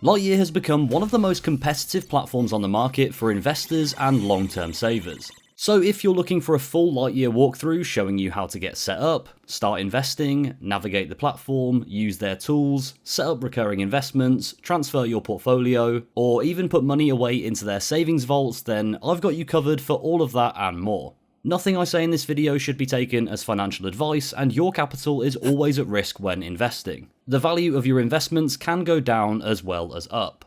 Lightyear has become one of the most competitive platforms on the market for investors and long-term savers. So if you're looking for a full Lightyear walkthrough showing you how to get set up, start investing, navigate the platform, use their tools, set up recurring investments, transfer your portfolio, or even put money away into their savings vaults, then I've got you covered for all of that and more. Nothing I say in this video should be taken as financial advice, and your capital is always at risk when investing. The value of your investments can go down as well as up.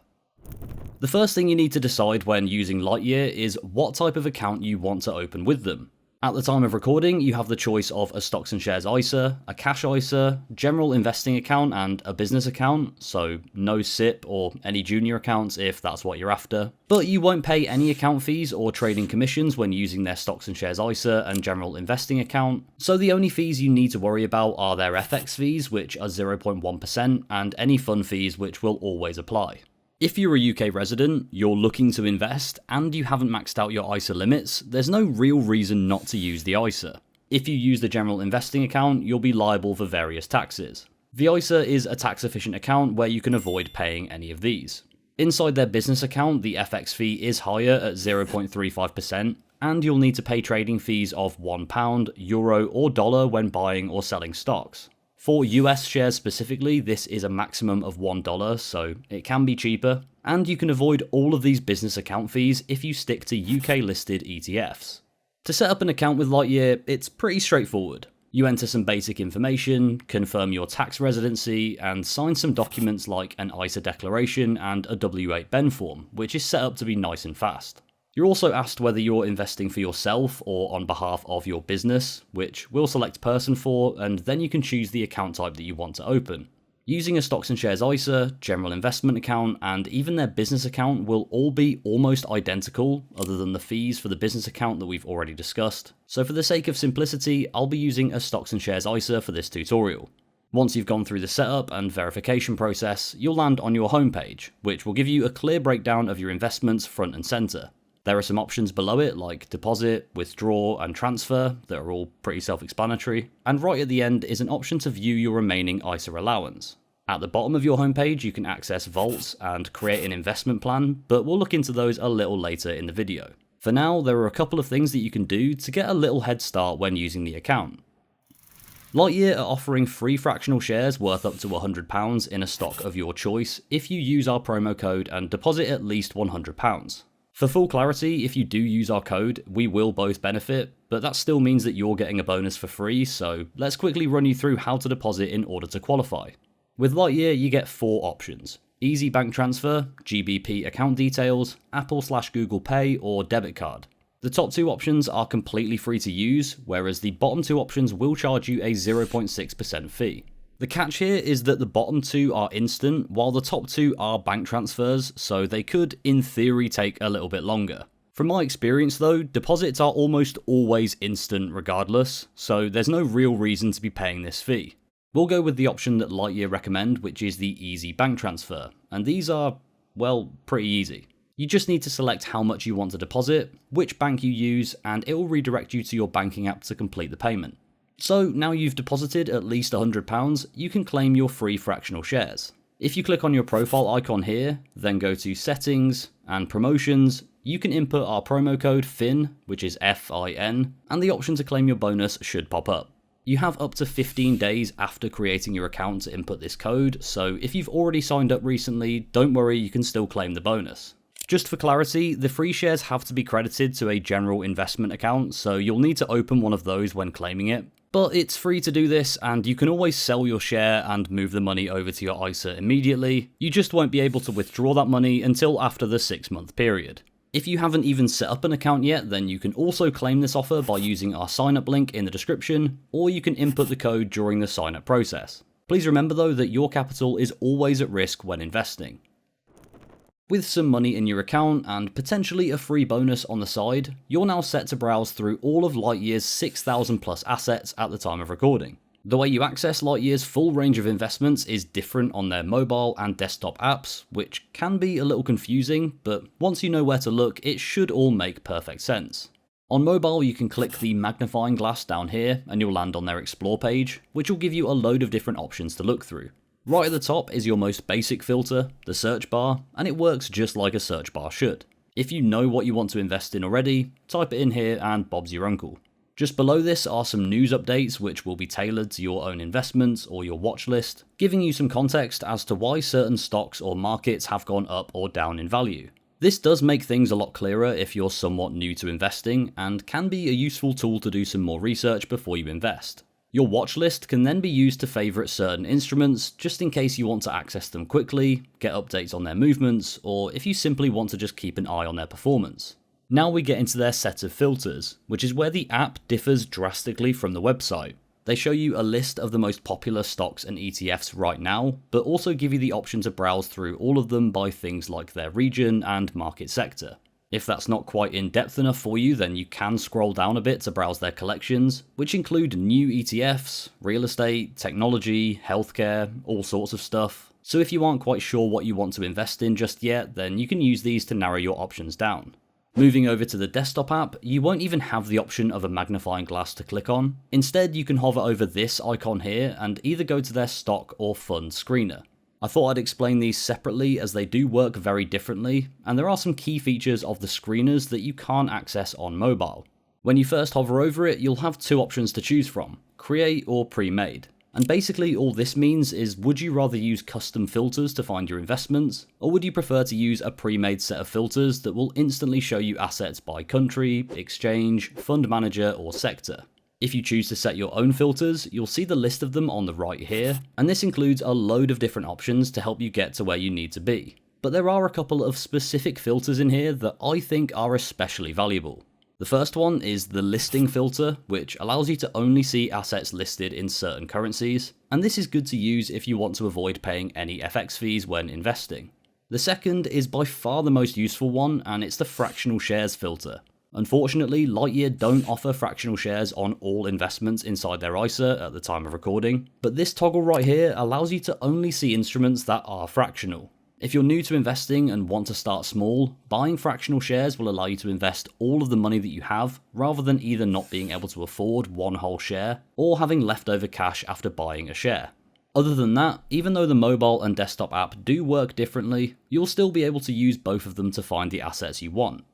The first thing you need to decide when using Lightyear is what type of account you want to open with them. At the time of recording, you have the choice of a stocks and shares ISA, a cash ISA, general investing account, and a business account, so no SIP or any junior accounts if that's what you're after. But you won't pay any account fees or trading commissions when using their stocks and shares ISA and general investing account, so the only fees you need to worry about are their FX fees, which are 0.1%, and any fund fees, which will always apply. If you're a UK resident, you're looking to invest, and you haven't maxed out your ISA limits, there's no real reason not to use the ISA. If you use the general investing account, you'll be liable for various taxes. The ISA is a tax-efficient account where you can avoid paying any of these. Inside their business account, the FX fee is higher at 0.35%, and you'll need to pay trading fees of £1, euro, or dollar when buying or selling stocks. For US shares specifically, this is a maximum of $1, so it can be cheaper, and you can avoid all of these business account fees if you stick to UK listed ETFs. To set up an account with Lightyear, it's pretty straightforward. You enter some basic information, confirm your tax residency, and sign some documents like an ISA declaration and a W8 BEN form, which is set up to be nice and fast. You're also asked whether you're investing for yourself or on behalf of your business, which we'll select person for, and then you can choose the account type that you want to open. Using a stocks and shares ISA, general investment account, and even their business account will all be almost identical, other than the fees for the business account that we've already discussed. So for the sake of simplicity, I'll be using a stocks and shares ISA for this tutorial. Once you've gone through the setup and verification process, you'll land on your homepage, which will give you a clear breakdown of your investments front and center. There are some options below it like deposit, withdraw, and transfer that are all pretty self-explanatory, and right at the end is an option to view your remaining ISA allowance. At the bottom of your homepage you can access vaults and create an investment plan, but we'll look into those a little later in the video. For now, there are a couple of things that you can do to get a little head start when using the account. Lightyear are offering free fractional shares worth up to £100 in a stock of your choice if you use our promo code and deposit at least £100. For full clarity, if you do use our code, we will both benefit, but that still means that you're getting a bonus for free, so let's quickly run you through how to deposit in order to qualify. With Lightyear, you get 4 options: easy bank transfer, GBP account details, Apple/Google Pay, or debit card. The top 2 options are completely free to use, whereas the bottom 2 options will charge you a 0.6% fee. The catch here is that the bottom 2 are instant, while the top 2 are bank transfers, so they could, in theory, take a little bit longer. From my experience though, deposits are almost always instant regardless, so there's no real reason to be paying this fee. We'll go with the option that Lightyear recommend, which is the easy bank transfer, and these are, well, pretty easy. You just need to select how much you want to deposit, which bank you use, and it will redirect you to your banking app to complete the payment. So now you've deposited at least £100, you can claim your free fractional shares. If you click on your profile icon here, then go to settings and promotions, you can input our promo code FIN, which is FIN, and the option to claim your bonus should pop up. You have up to 15 days after creating your account to input this code, so if you've already signed up recently, don't worry, you can still claim the bonus. Just for clarity, the free shares have to be credited to a general investment account, so you'll need to open one of those when claiming it. But it's free to do this, and you can always sell your share and move the money over to your ISA immediately. You just won't be able to withdraw that money until after the 6-month period. If you haven't even set up an account yet, then you can also claim this offer by using our sign up link in the description, or you can input the code during the sign up process. Please remember though that your capital is always at risk when investing. With some money in your account and potentially a free bonus on the side, you're now set to browse through all of Lightyear's 6,000 plus assets at the time of recording. The way you access Lightyear's full range of investments is different on their mobile and desktop apps, which can be a little confusing, but once you know where to look, it should all make perfect sense. On mobile, you can click the magnifying glass down here and you'll land on their Explore page, which will give you a load of different options to look through. Right at the top is your most basic filter, the search bar, and it works just like a search bar should. If you know what you want to invest in already, type it in here and Bob's your uncle. Just below this are some news updates which will be tailored to your own investments or your watch list, giving you some context as to why certain stocks or markets have gone up or down in value. This does make things a lot clearer if you're somewhat new to investing, and can be a useful tool to do some more research before you invest. Your watch list can then be used to favourite certain instruments just in case you want to access them quickly, get updates on their movements, or if you simply want to just keep an eye on their performance. Now we get into their set of filters, which is where the app differs drastically from the website. They show you a list of the most popular stocks and ETFs right now, but also give you the option to browse through all of them by things like their region and market sector. If that's not quite in-depth enough for you, then you can scroll down a bit to browse their collections, which include new ETFs, real estate, technology, healthcare, all sorts of stuff. So if you aren't quite sure what you want to invest in just yet, then you can use these to narrow your options down. Moving over to the desktop app, you won't even have the option of a magnifying glass to click on. Instead, you can hover over this icon here and either go to their stock or fund screener. I thought I'd explain these separately as they do work very differently, and there are some key features of the screeners that you can't access on mobile. When you first hover over it, you'll have two options to choose from, create or pre-made. And basically all this means is, would you rather use custom filters to find your investments, or would you prefer to use a pre-made set of filters that will instantly show you assets by country, exchange, fund manager or sector? If you choose to set your own filters, you'll see the list of them on the right here, and this includes a load of different options to help you get to where you need to be. But there are a couple of specific filters in here that I think are especially valuable. The first one is the listing filter, which allows you to only see assets listed in certain currencies, and this is good to use if you want to avoid paying any FX fees when investing. The second is by far the most useful one, and it's the fractional shares filter. Unfortunately, Lightyear don't offer fractional shares on all investments inside their ISA at the time of recording, but this toggle right here allows you to only see instruments that are fractional. If you're new to investing and want to start small, buying fractional shares will allow you to invest all of the money that you have, rather than either not being able to afford one whole share, or having leftover cash after buying a share. Other than that, even though the mobile and desktop app do work differently, you'll still be able to use both of them to find the assets you want.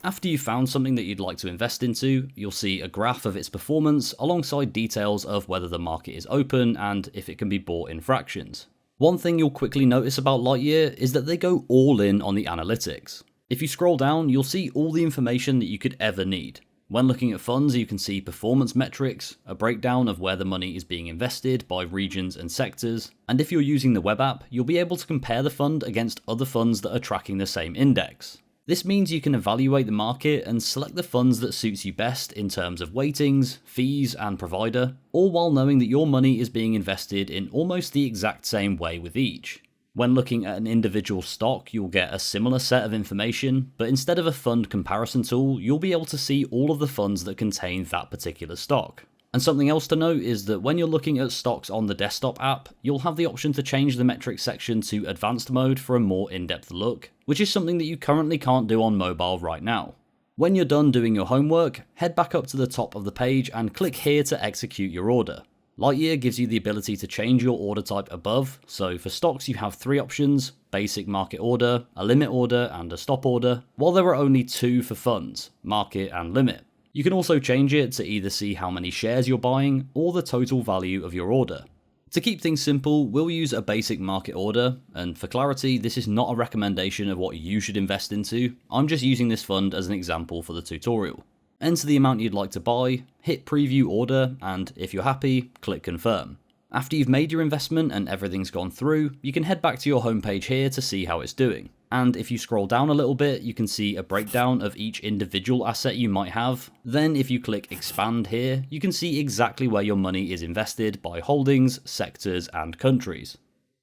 After you've found something that you'd like to invest into, you'll see a graph of its performance alongside details of whether the market is open and if it can be bought in fractions. One thing you'll quickly notice about Lightyear is that they go all in on the analytics. If you scroll down, you'll see all the information that you could ever need. When looking at funds, you can see performance metrics, a breakdown of where the money is being invested by regions and sectors, and if you're using the web app, you'll be able to compare the fund against other funds that are tracking the same index. This means you can evaluate the market and select the funds that suits you best in terms of weightings, fees, and provider, all while knowing that your money is being invested in almost the exact same way with each. When looking at an individual stock, you'll get a similar set of information, but instead of a fund comparison tool, you'll be able to see all of the funds that contain that particular stock. And something else to note is that when you're looking at stocks on the desktop app, you'll have the option to change the metrics section to advanced mode for a more in-depth look, which is something that you currently can't do on mobile right now. When you're done doing your homework, head back up to the top of the page and click here to execute your order. Lightyear gives you the ability to change your order type above, so for stocks you have 3 options: basic market order, a limit order, and a stop order, while there are only 2 for funds, market and limit. You can also change it to either see how many shares you're buying or the total value of your order. To keep things simple, we'll use a basic market order, and for clarity, this is not a recommendation of what you should invest into. I'm just using this fund as an example for the tutorial. Enter the amount you'd like to buy, hit preview order, and if you're happy, click confirm. After you've made your investment and everything's gone through, you can head back to your homepage here to see how it's doing. And if you scroll down a little bit, you can see a breakdown of each individual asset you might have. Then if you click expand here, you can see exactly where your money is invested by holdings, sectors, and countries.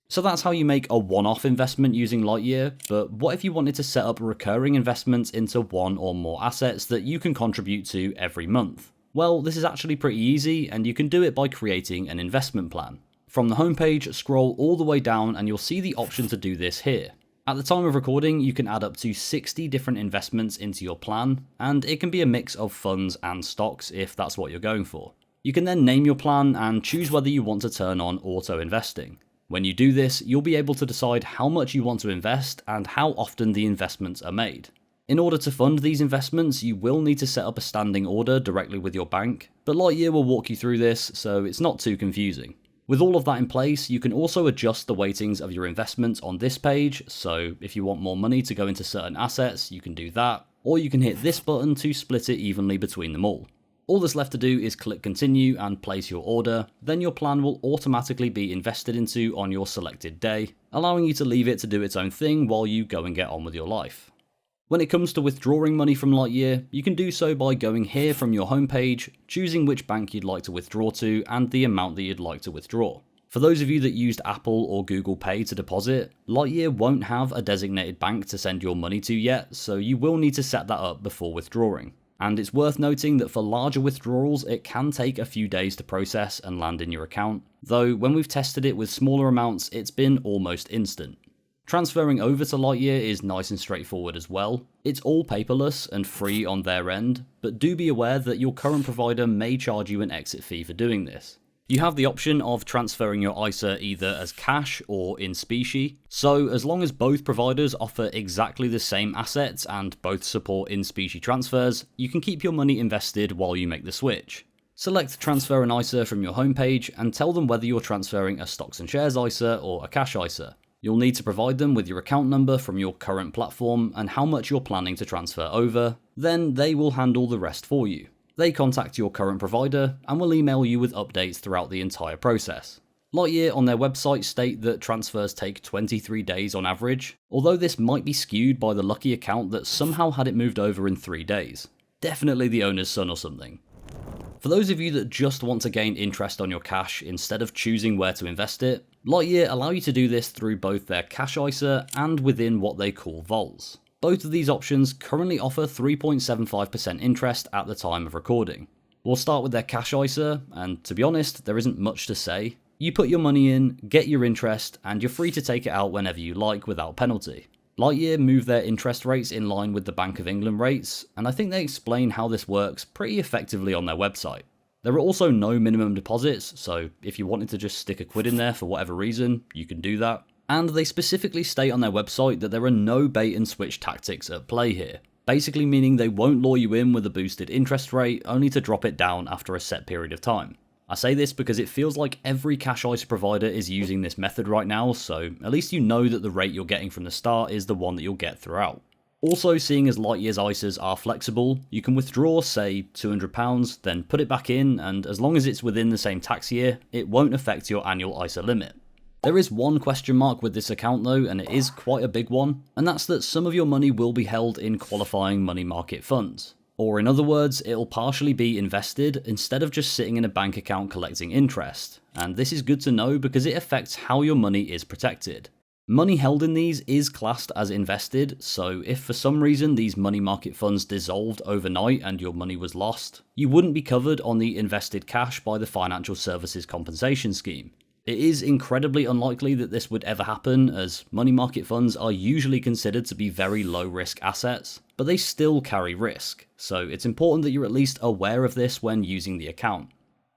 So that's how you make a one-off investment using Lightyear, but what if you wanted to set up recurring investments into one or more assets that you can contribute to every month? Well, this is actually pretty easy, and you can do it by creating an investment plan. From the homepage, scroll all the way down and you'll see the option to do this here. At the time of recording, you can add up to 60 different investments into your plan, and it can be a mix of funds and stocks if that's what you're going for. You can then name your plan and choose whether you want to turn on auto investing. When you do this, you'll be able to decide how much you want to invest and how often the investments are made. In order to fund these investments, you will need to set up a standing order directly with your bank, but Lightyear will walk you through this, so it's not too confusing. With all of that in place, you can also adjust the weightings of your investments on this page, so if you want more money to go into certain assets, you can do that, or you can hit this button to split it evenly between them all. All that's left to do is click continue and place your order, then your plan will automatically be invested into on your selected day, allowing you to leave it to do its own thing while you go and get on with your life. When it comes to withdrawing money from Lightyear, you can do so by going here from your homepage, choosing which bank you'd like to withdraw to and the amount that you'd like to withdraw. For those of you that used Apple or Google Pay to deposit, Lightyear won't have a designated bank to send your money to yet, so you will need to set that up before withdrawing. And it's worth noting that for larger withdrawals, it can take a few days to process and land in your account, though when we've tested it with smaller amounts, it's been almost instant. Transferring over to Lightyear is nice and straightforward as well. It's all paperless and free on their end, but do be aware that your current provider may charge you an exit fee for doing this. You have the option of transferring your ISA either as cash or in specie, so as long as both providers offer exactly the same assets and both support in specie transfers, you can keep your money invested while you make the switch. Select Transfer an ISA from your homepage and tell them whether you're transferring a stocks and shares ISA or a cash ISA. You'll need to provide them with your account number from your current platform and how much you're planning to transfer over, then they will handle the rest for you. They contact your current provider and will email you with updates throughout the entire process. Lightyear on their website state that transfers take 23 days on average, although this might be skewed by the lucky account that somehow had it moved over in 3 days. Definitely the owner's son or something. For those of you that just want to gain interest on your cash instead of choosing where to invest it, Lightyear allow you to do this through both their cash ISA and within what they call vols. Both of these options currently offer 3.75% interest at the time of recording. We'll start with their cash ISA, and to be honest, there isn't much to say. You put your money in, get your interest, and you're free to take it out whenever you like without penalty. Lightyear move their interest rates in line with the Bank of England rates, and I think they explain how this works pretty effectively on their website. There are also no minimum deposits, so if you wanted to just stick a quid in there for whatever reason, you can do that. And they specifically state on their website that there are no bait and switch tactics at play here, basically meaning they won't lure you in with a boosted interest rate only to drop it down after a set period of time. I say this because it feels like every cash ISA provider is using this method right now, so at least you know that the rate you're getting from the start is the one that you'll get throughout. Also, seeing as Lightyear's ISAs are flexible, you can withdraw, say, £200, then put it back in, and as long as it's within the same tax year, it won't affect your annual ISA limit. There is one question mark with this account though, and it is quite a big one, and that's that some of your money will be held in qualifying money market funds. Or in other words, it'll partially be invested instead of just sitting in a bank account collecting interest, and this is good to know because it affects how your money is protected. Money held in these is classed as invested, so if for some reason these money market funds dissolved overnight and your money was lost, you wouldn't be covered on the invested cash by the Financial Services Compensation Scheme. It is incredibly unlikely that this would ever happen, as money market funds are usually considered to be very low risk assets, but they still carry risk, so it's important that you're at least aware of this when using the account.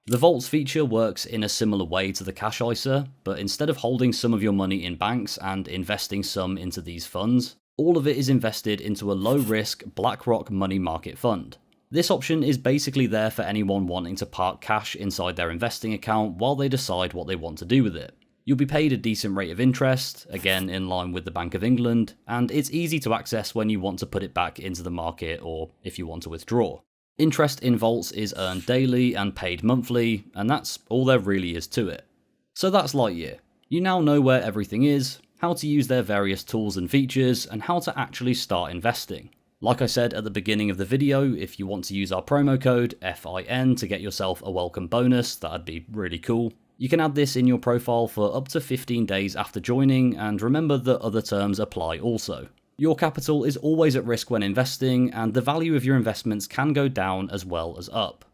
The Vaults feature works in a similar way to the cash ISA, but instead of holding some of your money in banks and investing some into these funds, all of it is invested into a low-risk BlackRock money market fund. This option is basically there for anyone wanting to park cash inside their investing account while they decide what they want to do with it. You'll be paid a decent rate of interest, again in line with the Bank of England, and it's easy to access when you want to put it back into the market or if you want to withdraw. Interest in Vaults is earned daily and paid monthly, and that's all there really is to it. So that's Lightyear. You now know where everything is, how to use their various tools and features, and how to actually start investing. Like I said at the beginning of the video, if you want to use our promo code FIN to get yourself a welcome bonus, that'd be really cool. You can add this in your profile for up to 15 days after joining, and remember that other terms apply also. Your capital is always at risk when investing, and the value of your investments can go down as well as up.